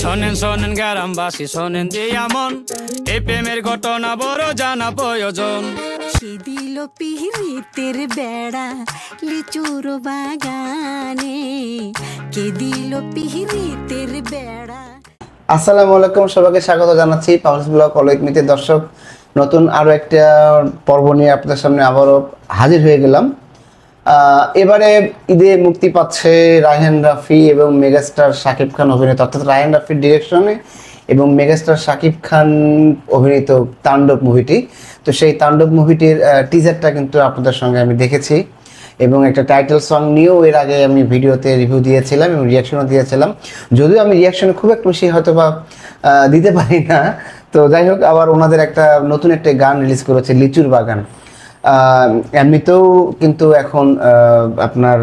শোনেন শোনেন গ্রামবাসী শোনেন দিয়া মন, এই প্রেমের ঘটনা বড় জানা প্রয়োজন। সে দিল পিহিতের বেড়া লিচুর বাগানে, কে দিল পিহিতের বেড়া। আসসালামু আলাইকুম, সবাইকে স্বাগত জানাচ্ছি পাওয়ার্স ব্লগ অলৌকিক দর্শক। নতুন আরও একটা পর্ব নিয়ে আপনাদের সামনে আবারও হাজির হয়ে গেলাম। এবারে ঈদে মুক্তি পাচ্ছে রায়হান রাফি এবং মেগাস্টার শাকিব খান অভিনীত, অর্থাৎ রায়হান রাফির ডিরেকশনে এবং মেগাস্টার শাকিব খান অভিনীত তাণ্ডব মুভিটি। তো সেই তাণ্ডব মুভিটির টিজারটা কিন্তু আপনাদের সঙ্গে আমি দেখেছি এবং একটা টাইটেল সং নিয়েও এর আগে আমি ভিডিওতে রিভিউ দিয়েছিলাম এবং রিয়াকশনও দিয়েছিলাম। যদিও আমি রিয়াকশন খুব একটা বেশি হয়তো বা দিতে পারি না, তো যাই হোক, আবার ওনাদের একটা নতুন একটা গান রিলিজ করেছে লিচুর বাগান। এমনিতেও কিন্তু এখন আপনার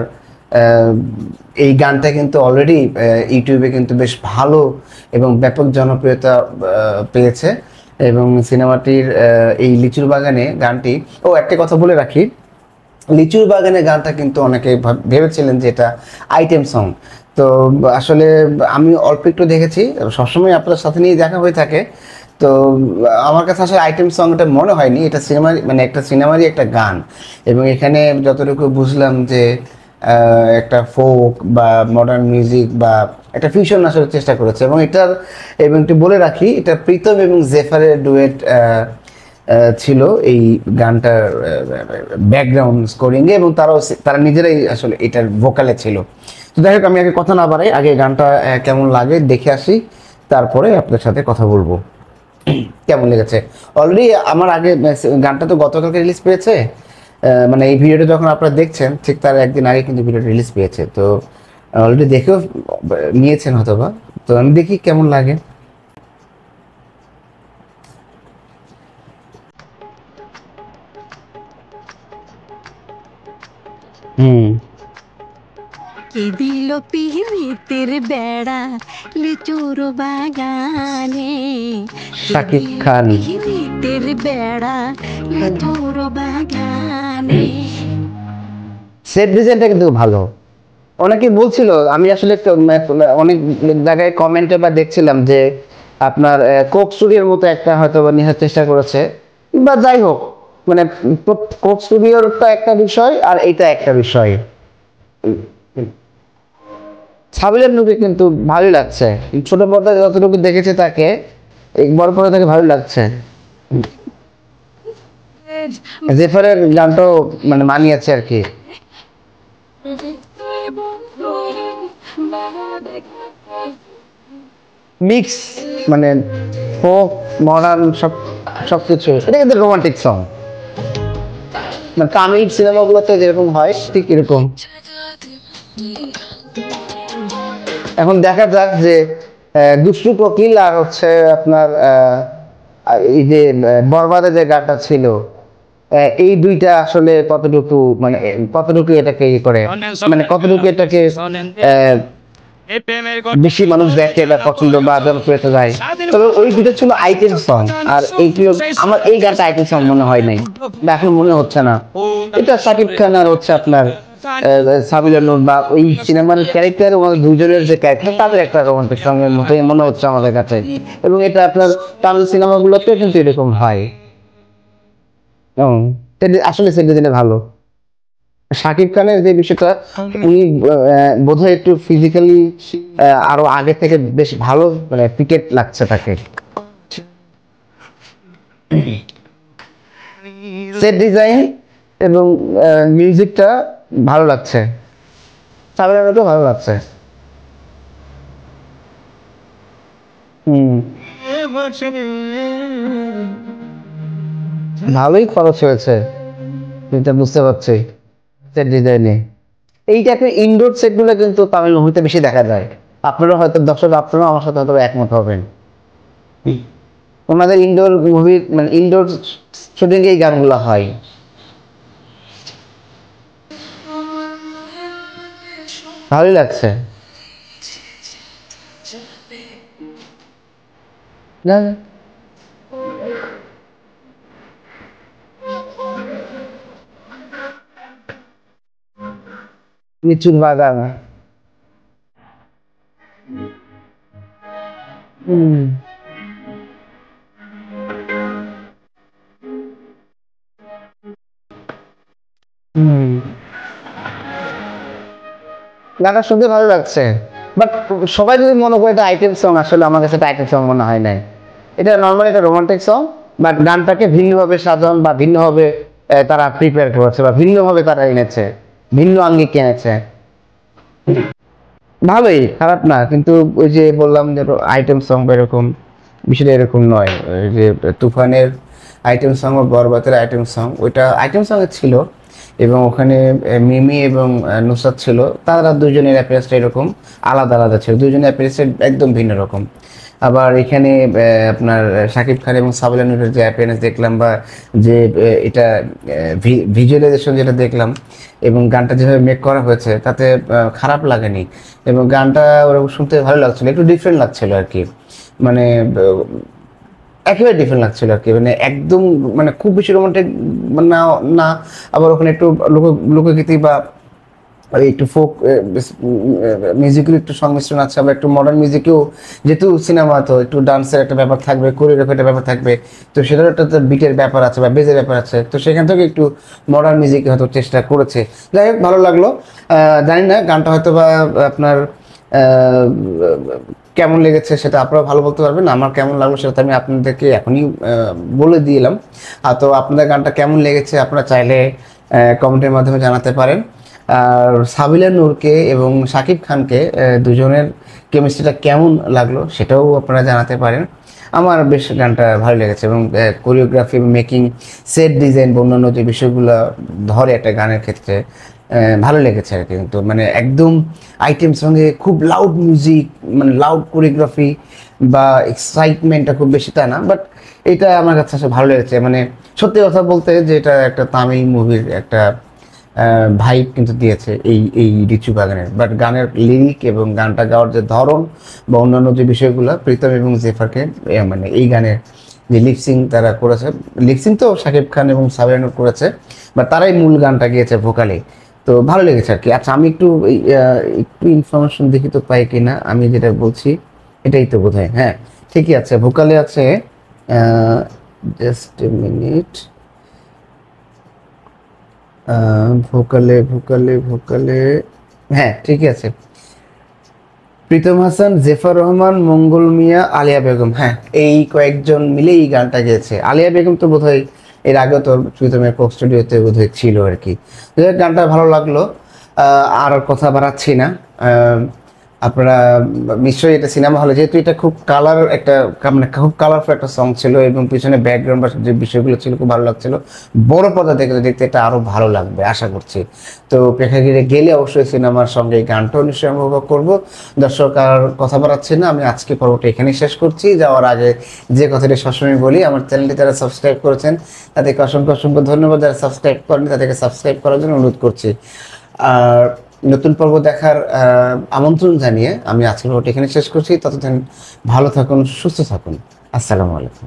এই গানটা কিন্তু অলরেডি ইউটিউবে কিন্তু বেশ ভালো এবং ব্যাপক জনপ্রিয়তা পেয়েছে এবং সিনেমাটির এই লিচুর বাগানে গানটি, একটা কথা বলে রাখি, লিচুর বাগানে গানটা কিন্তু অনেকে ভেবেছিলেন যে এটা আইটেম সং। তো আসলে আমি অল্প একটু দেখেছি, সবসময় আপনার সাথে নিয়ে দেখা হয়ে থাকে, তো আমার কাছে আসলে আইটেম সং এটা মনে হয়নি। এটা সিনেমার মানে একটা সিনেমারই একটা গান এবং এখানে যতটুকু বুঝলাম যে একটা ফোক বা মডার্ন মিউজিক বা একটা ফিউশন আসলে চেষ্টা করেছে এবং একটু বলে রাখি, এটা প্রীতম এবং জেফারের ডুয়েট ছিল এই গানটার ব্যাকগ্রাউন্ড স্কোরিংয়ে এবং তারা নিজেরাই আসলে এটার ভোকালে ছিল। তো যাই হোক, আমি আগে কথা না বাড়াই, আগে গানটা কেমন লাগে দেখে আসি, তারপরে আপনার সাথে কথা বলবো কেমন লেগেছে। অলরেডি আমার আগে গানটা তো গতকালকে রিলিজ পেয়েছে, মানে এই ভিডিওটা যখন আপনারা দেখছেন ঠিক তার একদিন আগে কিন্তু ভিডিওটা রিলিজ পেয়েছে, তো অলরেডি দেখেও নিয়েছেন হয়তোবা। তো আমি দেখি কেমন লাগে। কে দিল পিহিতের বেড়া লিচুর বাগানে, শাকিব খান। পিহিতের বেড়া লিচুর বাগানে। সেট ডিজাইনটা কিন্তু ভালো। অনেকে বলছিল, আমি আসলে অনেক জায়গায় কমেন্টে বা দেখছিলাম যে আপনার কোক স্টুডিওর মতো একটা হয়তো বা নেওয়ার চেষ্টা করেছে, বা যাই হোক, মানে কোক স্টুডিওরটা একটা বিষয় আর এইটা একটা বিষয়। সাবিলের নুকে কিন্তু ভালোই লাগছে, ছোট পর্দায় যতটুকু দেখেছে তাকে, বড় পর্দায় তাকে ভালো লাগছে। জেফারের গানটাও মানে মানিয়েছে আর কি। মিক্স মানে ফোক মডার্ন সবকিছু, এটা কিন্তু রোমান্টিক সং, মানে তামিল সিনেমাগুলোতে যেরকম হয় ঠিক এরকম। এখন দেখা যাক যে দুষ্টু কোকিল আর হচ্ছে আপনার এই যে বরবাদে যে গানটা ছিল, এই দুইটা আসলে কতটুকু এটাকে করে, মানে কতটুকু এটাকে বেশি মানুষ দেখে বা পছন্দ বা জনপ্রিয়তা যায়। তবে ওই দুটো ছিল আইটেম সং, আর আমার এই গানটা আইটেম সং মনে হয় নাই বা এখন মনে হচ্ছে না। এটা শাকিব খান আর হচ্ছে আপনার সাবিলা নূর বা ওই সিনেমার ক্যারেক্টার, দুজনের যে ক্যারেক্টার, তাদের একটা রোমান্টিক সঙ্গের মতোই মনে হচ্ছে আমাদের কাছে। এবং এটা আপনার তামিল সিনেমাগুলোতে কিন্তু এরকম হয়। আসলে সেটা দিলে ভালো। শাকিব খানের যে বিষয়টা, উনি বোধহয় একটু ফিজিক্যালি আরো আগে থেকে বেশ ভালো, মানে ক্রিকেট লাগছে তাকে। সেট ডিজাইন এবং মিউজিকটা ভালো লাগছে, সাবিনারও ভালো লাগছে। ভালোই খরচ হয়েছে, এটা বুঝতে পারছি সেট ডিজাইনে। এই টাইপের ইনডোর সেটগুলো কিন্তু তামিল মুভিতে বেশি দেখা যায়। আপনারা হয়তো দর্শক, আপনারা আমার সাথে হয়তো একমত হবেন। ওনাদের ইনডোর মুভি মানে ইনডোর শুটিং এই গানগুলো হয়। ভালোই লাগছে। লিচুর বাগান, গানটা শুনতে ভালো লাগছে, বাট সবাই যদি মনে করে এটা আইটেম সং, আসলে আমার কাছে এটা আইটেম সং মনে হয় নাই। এটা নর্মালি একটা রোমান্টিক সং, বাট গানটাকে ভিন্নভাবে সাজান বা ভিন্নভাবে তারা প্রিপেয়ার করেছে বা ভিন্নভাবে তারা এনেছে, ভিন্ন আঙ্গিক এনেছে। ভালোই, খারাপ না, কিন্তু ওই যে বললাম যে আইটেম সং বা এরকম বিষয়টা এরকম নয়। ওই যে তুফানের আইটেম সং বা বরবাতের আইটেম সং, ওইটা আইটেম সং ছিল এবং ওখানে মিমি এবং নুসরাত ছিল, তারা দুজনের অ্যাপিয়ারেন্সটা এরকম আলাদা আলাদা ছিল, দুজনের অ্যাপিয়ারেন্স একদম ভিন্ন রকম। আবার এখানে আপনার শাকিব খান এবং সাবিলা নূরের যে অ্যাপিয়ারেন্স দেখলাম বা যে এটা ভিজুয়ালাইজেশন যেটা দেখলাম এবং গানটা যেভাবে মেক করা হয়েছে তাতে খারাপ লাগেনি এবং গানটা ওরকম শুনতে ভালো লাগছিল, একটু ডিফারেন্ট লাগছিল আর কি, মানে একেবারে ডিফারেন্ট লাগছিল আর কি, মানে একদম মানে খুব বেশি রোমান্টিক না না, আবার ওখানে একটু লোকগীতি বা একটু ফোক মিউজিকের একটু সংমিশ্রণ আছে, আবার একটু মডার্ন মিউজিকেও, যেহেতু সিনেমা তো একটু ডান্সের একটা ব্যাপার থাকবে, কোরিওগ্রাফির একটা ব্যাপার থাকবে, তো সেটার একটা বিটের ব্যাপার আছে বা বেজের ব্যাপার আছে, তো সেখান থেকে একটু মডার্ন মিউজিক হয়তো চেষ্টা করেছে। যাই হোক, ভালো লাগলো। জানি না গানটা হয়তো বা আপনার কেমন লেগেছে সেটা আপনারা ভালো বলতে পারবেন, আমার কেমন লাগলো সেটা আমি আপনাদেরকে এখনই বলে দিলাম। তো আপনাদের গানটা কেমন লেগেছে আপনারা চাইলে কমেন্টের মাধ্যমে জানাতে পারেন। আর সাবিলা নূরকে এবং শাকিব খানকে দুজনের কেমিস্ট্রিটা কেমন লাগলো সেটাও আপনারা জানাতে পারেন। আমার বেশ গানটা ভালো লেগেছে এবং কোরিওগ্রাফি, মেকিং, সেট ডিজাইন, অন্যান্য যে বিষয়গুলো ধরে একটা গানের ক্ষেত্রে ভালো লেগেছে আর কি। কিন্তু মানে একদম আইটেম সঙ্গে খুব লাউড মিউজিক, মানে লাউড কোরিওগ্রাফি বা এক্সাইটমেন্টটা খুব বেশি তা না, বাট এটা আমার কাছে আসলে ভালো লেগেছে। মানে সত্যি কথা বলতে যে এটা একটা তামিল মুভির একটা ভাইব কিন্তু দিয়েছে এই রিচু বাগানের, বাট গানের লিরিক এবং গানটা গাওয়ার যে ধরন বা অন্যান্য যে বিষয়গুলো প্রীতম এবং জেফারকে মানে এই গানের যে লিপসিং তারা করেছে, লিপসিং তো শাকিব খান এবং সাবিলা নূর করেছে, বাট তারাই মূল গানটা গিয়েছে ভোকালে, তো ভালো লেগেছে আর কি। আচ্ছা, আমি একটু ইনফরমেশন দেখি তো পাই কিনা, আমি যেটা বলছি এটাই তো বোধহয়, হ্যাঁ ঠিকই আছে, ভোকালে আছে, জাস্ট এ মিনিট, ভোকালে হ্যাঁ ঠিকই আছে, প্রীতম হাসান, জেফার রহমান, মঙ্গল মিয়া, আলিয়া বেগম, হ্যাঁ এই কয়েকজন মিলে এই গানটা গেয়েছে। আলিয়া বেগম তো বোধহয় এর আগে তো প্রীতমের কোক স্টুডিওতে বোধহয় ছিল আর কি। গানটা ভালো লাগলো, আর কথা বাড়াচ্ছি না। আপনারা নিশ্চয়ই এটা সিনেমা হলে, যেহেতু এটা খুব কালার একটা মানে খুব কালারফুল একটা সং ছিল এবং পিছনে ব্যাকগ্রাউন্ড বা যে বিষয়গুলো ছিল খুব ভালো লাগছিল, বড় পর্দা দেখতে এটা আরও ভালো লাগবে আশা করছি। তো প্রেক্ষাগৃহে গেলে অবশ্যই সিনেমার সঙ্গে এই গানটাও নিশ্চয়ই আমি উপভোগ করবো। দর্শক আর কথা বাড়াচ্ছি না, আমি আজকে পর্বটা এখানেই শেষ করছি। যাওয়ার আগে যে কথাটি সবসময় বলি, আমার চ্যানেলটি যারা সাবস্ক্রাইব করেছেন তাদেরকে অসংখ্য অসংখ্য ধন্যবাদ, যারা সাবস্ক্রাইব করেনি তাদেরকে সাবস্ক্রাইব করার জন্য অনুরোধ করছি। আর নতুন পর্ব দেখার আমন্ত্রণ জানিয়ে আমি আজকের পর্বটা এখানে শেষ করছি। ততদিন ভালো থাকুন, সুস্থ থাকুন, আসসালামু আলাইকুম।